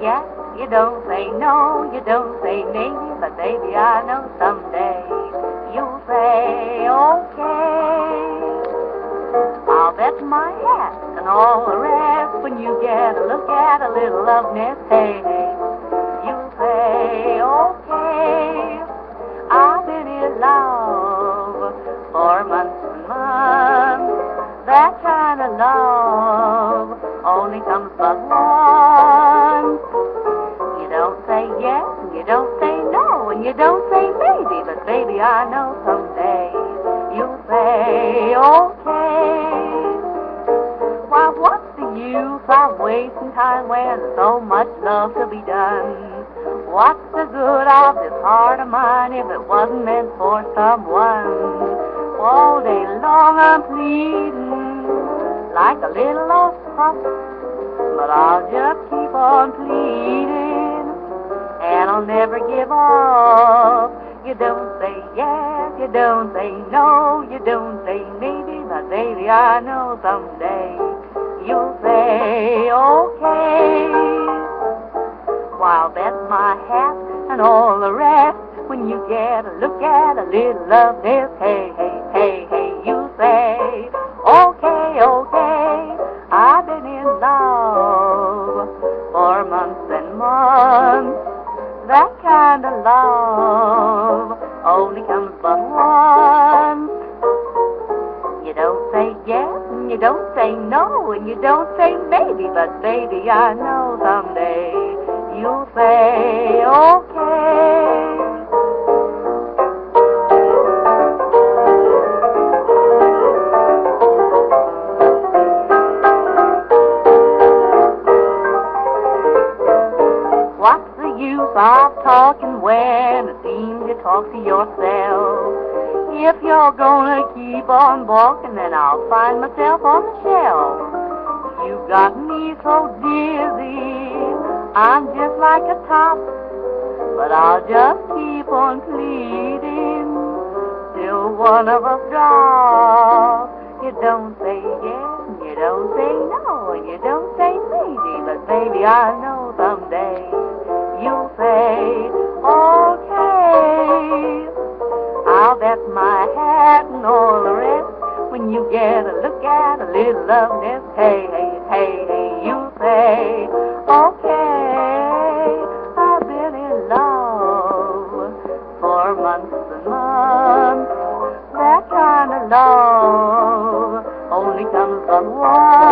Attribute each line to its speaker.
Speaker 1: yes, you don't say no, you don't say maybe, but baby, I know someday you'll say okay. I'll bet my hat and all the rest when you get a look at a little love nest. Hey, hey, you'll say okay. I've been in love for months and months. That kind of love only comes but once. You don't say yes, and you don't say no, and you don't say maybe, but baby, I know someday you'll say okay. Why, what's the use of wasting time when there's so much love to be done? What's the good of this heart of mine if it wasn't meant for someone? All day long I'm pleading like a little lost pup, but I'll just keep on pleading, and I'll never give up. You don't say yes, you don't say no, you don't say maybe, but baby, I know someday you'll say okay. Well, I'll bet my hat and all the rest when you get a look at a little love nest. Hey, hey, hey, hey, you say okay, okay. I've been in love for months and months. That kind of love only comes but once. You don't say yes, and you don't say no, and you don't say maybe, but baby, I know someday you'll say okay. What's the use of talking when it seems you talk to yourself? If you're gonna keep on balking, then I'll find myself on the shelf. You got me so dizzy, I'm just like a top, but I'll just keep on pleading till one of us drops. You don't say yes, and you don't say no, and you don't say maybe, but baby, I know someday you'll say okay. I'll bet my hat and all the rest when you get a look at a little love nest. Hey, hey, hey, hey, you say okay. I've been in love for months and months. That kind of love only comes but once.